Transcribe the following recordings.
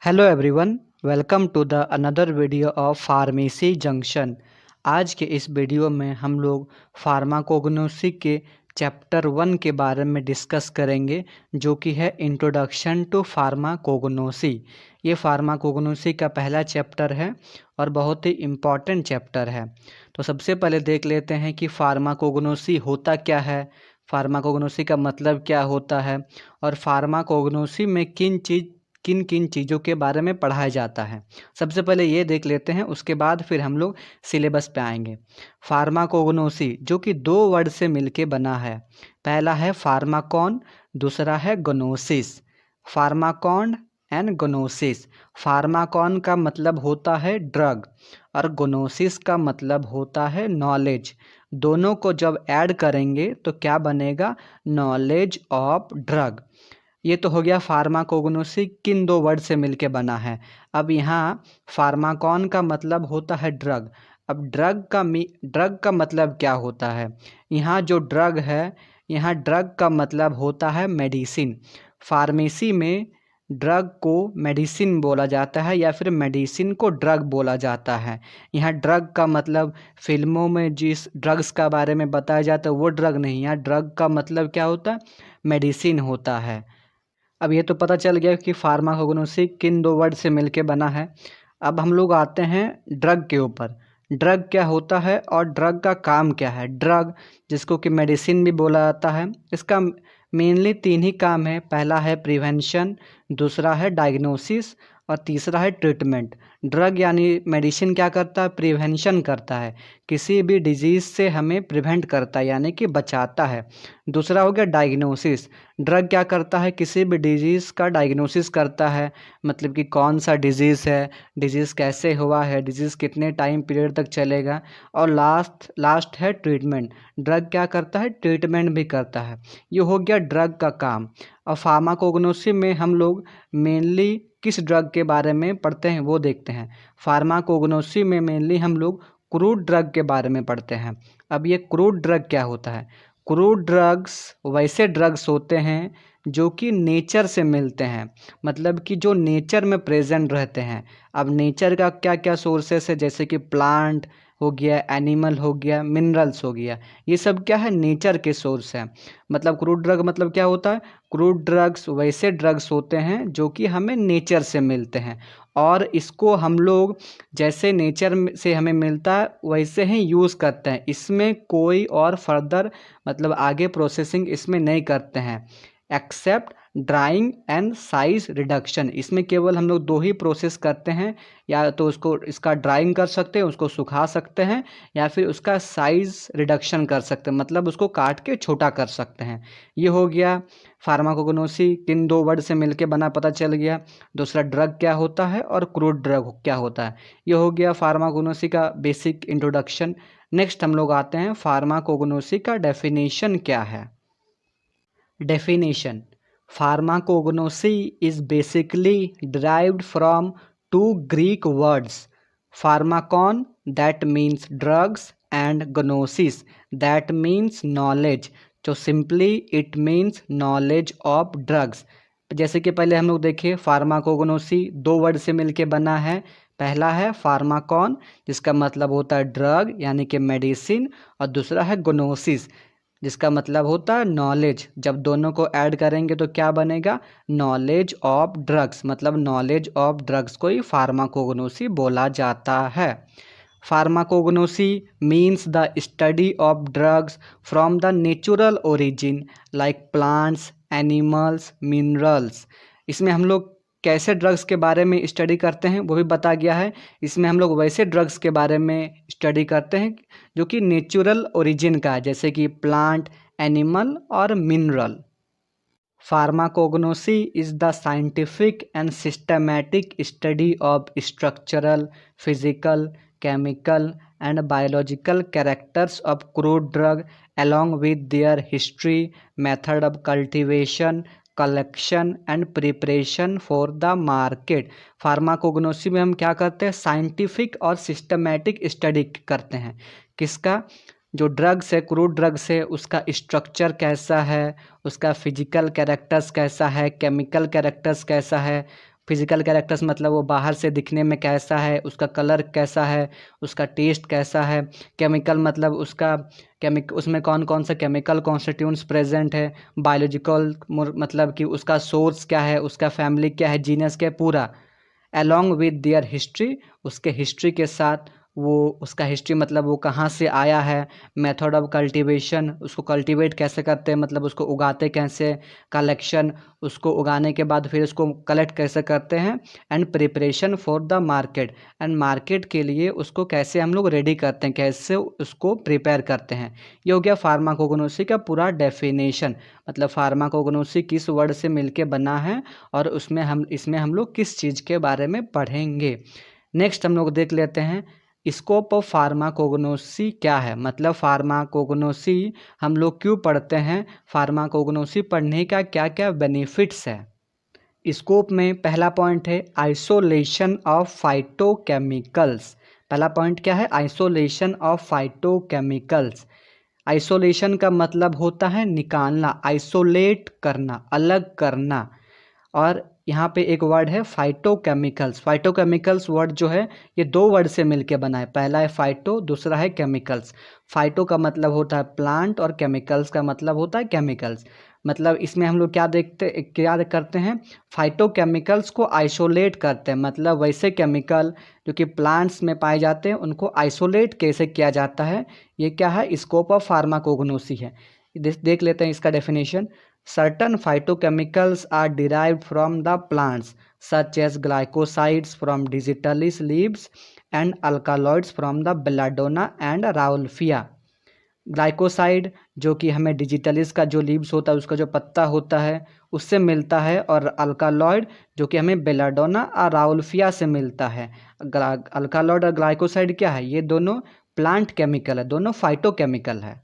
Hello everyone, welcome to the another video of pharmacy junction. आज के इस video में हम लोग फार्माकोग्नोसी के चैप्टर 1 के बारे में डिस्कस करेंगे, जो कि है इंट्रोडक्शन टू फार्माकोग्नोसी। ये फार्माकोग्नोसी का पहला चैप्टर है और बहुत ही इम्पॉर्टेंट चैप्टर है। तो सबसे पहले देख लेते हैं कि फार्माकोग्नोसी होता क्या है, फार्माकोग्नोसी का मतलब क्या होता है और फार्माकोग्नोसी में किन किन चीज़ों के बारे में पढ़ाया जाता है। सबसे पहले ये देख लेते हैं, उसके बाद फिर हम लोग सिलेबस पे आएंगे। फार्माकोग्नोसी जो कि दो वर्ड से मिलके बना है। पहला है फार्माकॉन, दूसरा है gnosis. Pharmakon and gnosis. Pharmakon का मतलब होता है ड्रग और ग्नोसिस का मतलब होता है नॉलेज। दोनों को जब ऐड करेंगे तो क्या बनेगा? Knowledge of drug. ये तो हो गया फार्माकोग्नोसी किन दो वर्ड से मिलके बना है। अब यहाँ फार्माकॉन का मतलब होता है ड्रग। अब ड्रग का मतलब क्या होता है? यहाँ जो ड्रग है, यहाँ ड्रग का मतलब होता है मेडिसिन। फार्मेसी में ड्रग को मेडिसिन बोला जाता है या फिर मेडिसिन को ड्रग बोला जाता है। यहाँ ड्रग का मतलब फिल्मों में जिस ड्रग्स का बारे में बताया जाता है वो ड्रग नहीं, यहाँ ड्रग का मतलब क्या होता है? मेडिसिन होता है। अब ये तो पता चल गया कि फार्माकोग्नोसी किन दो वर्ड से मिलके बना है। अब हम लोग आते हैं ड्रग के ऊपर। ड्रग क्या होता है और ड्रग का काम क्या है? ड्रग, जिसको कि मेडिसिन भी बोला जाता है, इसका मेनली तीन ही काम है। पहला है प्रिवेंशन, दूसरा है डायग्नोसिस और तीसरा है ट्रीटमेंट। ड्रग यानी मेडिसिन क्या करता है? प्रिवेंशन करता है, किसी भी डिजीज़ से हमें प्रिवेंट करता है यानी कि बचाता है। दूसरा हो गया डायग्नोसिस। ड्रग क्या करता है? किसी भी डिजीज़ का डायग्नोसिस करता है, मतलब कि कौन सा डिजीज़ है, डिजीज़ कैसे हुआ है, डिजीज़ कितने टाइम पीरियड तक चलेगा। और लास्ट है ट्रीटमेंट। ड्रग क्या करता है? ट्रीटमेंट भी करता है। ये हो गया ड्रग का काम। और फार्माकोग्नोसी में हम लोग मेनली किस ड्रग के बारे में पढ़ते हैं वो देखते हैं। फार्माकोग्नोसी में मेनली हम लोग क्रूड ड्रग के बारे में पढ़ते हैं। अब ये क्रूड ड्रग क्या होता है? क्रूड ड्रग्स वैसे ड्रग्स होते हैं जो कि नेचर से मिलते हैं, मतलब कि जो नेचर में प्रेजेंट रहते हैं। अब नेचर का क्या क्या सोर्सेस है, जैसे कि प्लांट हो गया, एनिमल हो गया, मिनरल्स हो गया, ये सब क्या है? नेचर के सोर्स हैं। मतलब क्रूड ड्रग मतलब क्या होता है? क्रूड ड्रग्स वैसे ड्रग्स होते हैं जो कि हमें नेचर से मिलते हैं और इसको हम लोग जैसे नेचर से हमें मिलता है वैसे ही यूज़ करते हैं। इसमें कोई और फर्दर मतलब आगे प्रोसेसिंग इसमें नहीं करते हैं, except drawing and size reduction. इसमें केवल हम लोग दो ही प्रोसेस करते हैं, या तो उसको इसका ड्राइंग कर सकते हैं, उसको सुखा सकते हैं, या फिर उसका साइज रिडक्शन कर सकते हैं, मतलब उसको काट के छोटा कर सकते हैं। ये हो गया फार्माकोग्नोसी किन दो वर्ड से मिलके बना, पता चल गया। दूसरा ड्रग क्या होता है और क्रूड ड्रग क्या होता है, ये हो गया फार्माकोग्नोसी का बेसिक इंट्रोडक्शन। नेक्स्ट हम लोग आते हैं फार्माकोग्नोसी का डेफिनेशन क्या है। Definition: Pharmacognosy is basically derived from two Greek words, pharmakon that means drugs and gnosis that means knowledge. So simply it means knowledge of drugs. जैसे कि पहले हम लोग देखें, फार्माकोग्नोसी दो वर्ड से मिलके बना है। पहला है फार्माकॉन, जिसका मतलब होता है ड्रग यानी कि मेडिसिन, और दूसरा है ग्नोसिस, जिसका मतलब होता है नॉलेज। जब दोनों को ऐड करेंगे तो क्या बनेगा? नॉलेज ऑफ ड्रग्स, मतलब नॉलेज ऑफ ड्रग्स को ही फार्माकोग्नोसी बोला जाता है। Pharmacognosy means the study of drugs from the natural origin like plants, animals, minerals. इसमें हम लोग कैसे ड्रग्स के बारे में स्टडी करते हैं वो भी बता गया है। इसमें हम लोग वैसे ड्रग्स के बारे में स्टडी करते हैं जो कि नेचुरल ओरिजिन का है, जैसे कि प्लांट, एनिमल और mineral. Pharmacognosy is the scientific and systematic study of structural, physical, chemical, and biological characters of crude drug along with their history, method of cultivation, collection and preparation for the market. Pharmacognosy में हम क्या करते हैं? Scientific और systematic study करते हैं। किसका? जो ड्रग्स है, क्रूड ड्रग्स है, उसका स्ट्रक्चर कैसा है, उसका फिजिकल कैरेक्टर्स कैसा है, केमिकल कैरेक्टर्स कैसा है, फिजिकल कैरेक्टर्स मतलब वो बाहर से दिखने में कैसा है, उसका कलर कैसा है, उसका टेस्ट कैसा है। केमिकल मतलब उसमें कौन कौन सा केमिकल कॉन्स्टिट्यूएंट्स प्रेजेंट है। बायोलॉजिकल मतलब कि उसका सोर्स क्या है, उसका फैमिली क्या है, जीनस क्या है, पूरा along with their हिस्ट्री, उसके हिस्ट्री के साथ वो उसका हिस्ट्री मतलब वो कहाँ से आया है, मेथड ऑफ कल्टीवेशन, उसको कल्टीवेट कैसे करते हैं मतलब उसको उगाते कैसे, कलेक्शन, उसको उगाने के बाद फिर उसको कलेक्ट कैसे करते हैं, and preparation for the market, and market के लिए उसको कैसे हम लोग रेडी करते हैं, कैसे उसको प्रिपेयर करते हैं। ये हो गया फार्माकोग्नोसी का पूरा डेफिनेशन। मतलब फार्माकोग्नोसी किस वर्ड से मिलके बना है और इसमें हम लोग किस चीज़ के बारे में पढ़ेंगे। नेक्स्ट हम लोग देख लेते हैं स्कोप ऑफ फार्माकोग्नोसी क्या है। मतलब फार्माकोग्नोसी हम लोग क्यों पढ़ते हैं, फार्माकोग्नोसी पढ़ने का क्या क्या बेनिफिट्स है। स्कोप में पहला पॉइंट है आइसोलेशन ऑफ फाइटोकेमिकल्स। पहला पॉइंट क्या है, आइसोलेशन ऑफ फाइटोकेमिकल्स। आइसोलेशन का मतलब होता है निकालना, आइसोलेट करना, अलग करना। और यहाँ पे एक वर्ड है फाइटोकेमिकल्स। फाइटोकेमिकल्स वर्ड जो है ये दो वर्ड से मिलके बना है, पहला है फाइटो, दूसरा है केमिकल्स। फाइटो का मतलब होता है प्लांट और केमिकल्स का मतलब होता है केमिकल्स। मतलब इसमें हम लोग क्या करते हैं, फाइटोकेमिकल्स को आइसोलेट करते हैं। मतलब वैसे केमिकल जो कि प्लांट्स में पाए जाते हैं उनको आइसोलेट कैसे किया जाता है, ये क्या है, स्कोप ऑफ फार्माकोग्नोसी है। देख लेते हैं इसका definition. Certain phytochemicals are derived from the plants, such as glycosides from digitalis leaves and alkaloids from the belladonna and rauwolfia. Glycoside जो कि हमें डिजिटलिस का जो लीव्स होता है उसका जो पत्ता होता है उससे मिलता है, और अल्कालॉइड जो कि हमें बेलाडोना और राउल्फिया से मिलता है। अल्कालॉइड और ग्लाइकोसाइड क्या है, ये दोनों प्लांट केमिकल है, दोनों फाइटोकेमिकल है।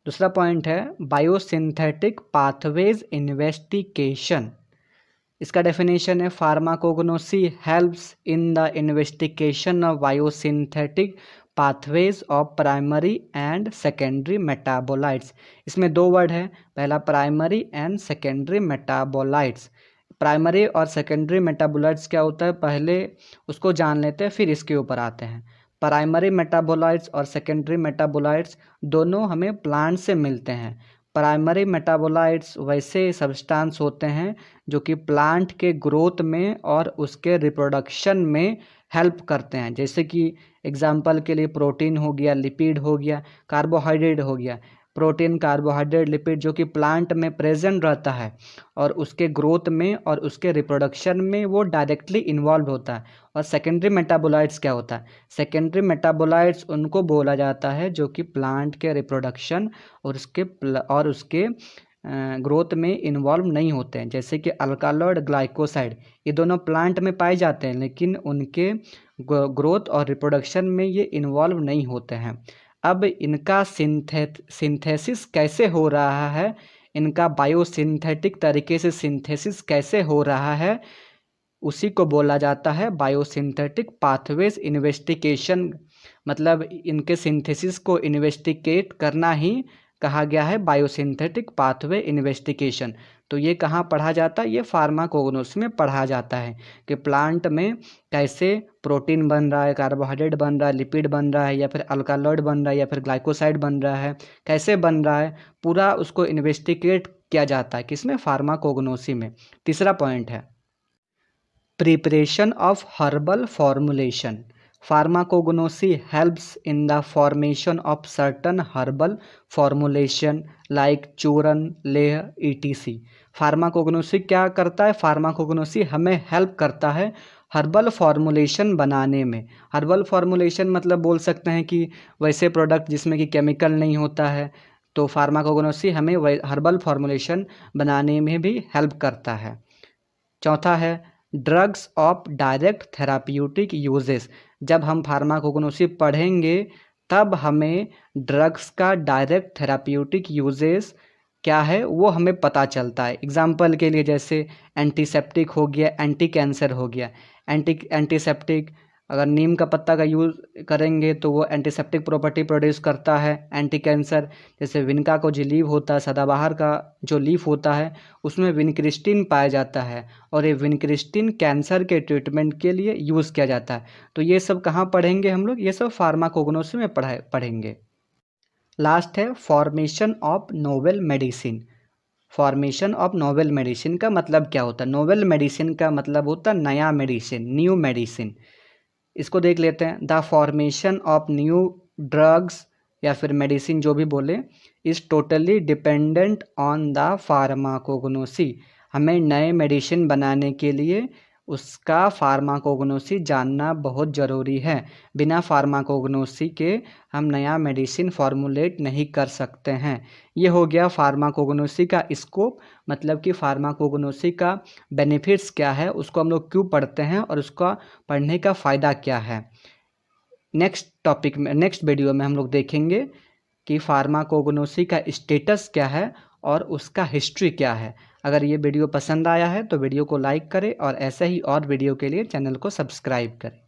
दूसरा पॉइंट है बायोसिंथेटिक पाथवेज इन्वेस्टिगेशन। इसका डेफिनेशन है pharmacognosy helps in the investigation of biosynthetic pathways of primary and secondary metabolites. इसमें दो वर्ड है, पहला primary and secondary metabolites. Primary और सेकेंडरी मेटाबोलाइट्स क्या होता है, पहले उसको जान लेते हैं फिर इसके ऊपर आते हैं। प्राइमरी मेटाबोलाइट्स और सेकेंडरी मेटाबोलाइट्स दोनों हमें प्लांट से मिलते हैं। प्राइमरी मेटाबोलाइट्स वैसे सब्सटेंस होते हैं जो कि प्लांट के ग्रोथ में और उसके रिप्रोडक्शन में हेल्प करते हैं। जैसे कि एग्जाम्पल के लिए प्रोटीन हो गया, लिपिड हो गया, कार्बोहाइड्रेट हो गया। प्रोटीन, कार्बोहाइड्रेट, लिपिड जो कि प्लांट में प्रेजेंट रहता है और उसके ग्रोथ में और उसके रिप्रोडक्शन में वो डायरेक्टली इन्वॉल्व होता है। और सेकेंडरी मेटाबोलाइट्स क्या होता है, सेकेंडरी मेटाबोलाइट्स उनको बोला जाता है जो कि प्लांट के रिप्रोडक्शन और उसके ग्रोथ में इन्वॉल्व नहीं होते हैं। जैसे कि अल्कालॉइड, ग्लाइकोसाइड, ये दोनों प्लांट में पाए जाते हैं लेकिन उनके ग्रोथ और रिप्रोडक्शन में ये इन्वॉल्व नहीं होते हैं। अब इनका सिंथेसिस कैसे हो रहा है, इनका बायोसिंथेटिक तरीके से सिंथेसिस कैसे हो रहा है, उसी को बोला जाता है बायोसिंथेटिक पाथवेज इन्वेस्टिगेशन। मतलब इनके सिंथेसिस को इन्वेस्टिगेट करना ही कहा गया है बायोसिंथेटिक पाथवे इन्वेस्टिगेशन। तो ये कहाँ पढ़ा जाता है, ये फार्माकोग्नोसी में पढ़ा जाता है कि प्लांट में कैसे प्रोटीन बन रहा है, कार्बोहाइड्रेट बन रहा है, लिपिड बन रहा है, या फिर अल्कालॉइड बन रहा है, या फिर ग्लाइकोसाइड बन रहा है, कैसे बन रहा है, पूरा उसको इन्वेस्टिगेट किया जाता है किसमें, फार्माकोग्नोसी में। तीसरा पॉइंट है preparation of herbal formulation. Pharmacognosy helps in the formation of certain herbal formulation like चूरन, लेह, etc. फार्माकोग्नोसी क्या करता है, फार्माकोग्नोसी हमें हेल्प करता है हर्बल फॉर्मुलेशन बनाने में। हर्बल फॉर्मुलेशन मतलब बोल सकते हैं कि वैसे प्रोडक्ट जिसमें कि केमिकल नहीं होता है, तो फार्माकोग्नोसी हमें हर्बल फॉर्मुलेशन बनाने में भी हेल्प करता है। चौथा है drugs of direct therapeutic uses. जब हम फार्माकोग्नोसी पढ़ेंगे तब हमें ड्रग्स का डायरेक्ट थेराप्यूटिक यूजेस क्या है वो हमें पता चलता है। एग्जाम्पल के लिए जैसे एंटीसेप्टिक हो गया, एंटी कैंसर हो गया। एंटीसेप्टिक अगर नीम का पत्ता का यूज़ करेंगे तो वो एंटीसेप्टिक प्रॉपर्टी प्रोड्यूस करता है, एंटी कैंसर। जैसे विनका को जो लीव होता है, सदाबहार का जो लीफ होता है उसमें विनक्रिस्टिन पाया जाता है और ये विनक्रिस्टिन कैंसर के ट्रीटमेंट के लिए यूज़ किया जाता है। तो ये सब कहाँ पढ़ेंगे हम लोग? ये सब फार्माकोग्नोसी में पढ़ेंगे। लास्ट है formation of novel medicine. Formation of novel medicine का मतलब क्या होता है? नोवेल मेडिसिन का मतलब होता है नया मेडिसिन, न्यू मेडिसिन। इसको देख लेते हैं। The formation of new drugs या फिर मेडिसिन जो भी बोले is totally dependent on the pharmacognosy. हमें नए मेडिसिन बनाने के लिए उसका फार्माकोग्नोसी जानना बहुत ज़रूरी है। बिना फार्माकोग्नोसी के हम नया मेडिसिन फॉर्मुलेट नहीं कर सकते हैं। ये हो गया फार्माकोग्नोसी का स्कोप, मतलब कि फार्माकोग्नोसी का बेनिफिट्स क्या है, उसको हम लोग क्यों पढ़ते हैं और उसका पढ़ने का फ़ायदा क्या है। नेक्स्ट टॉपिक में, नेक्स्ट वीडियो में हम लोग देखेंगे कि फार्माकोग्नोसी का स्टेटस क्या है और उसका हिस्ट्री क्या है। अगर ये वीडियो पसंद आया है तो वीडियो को लाइक करें और ऐसे ही और वीडियो के लिए चैनल को सब्सक्राइब करें।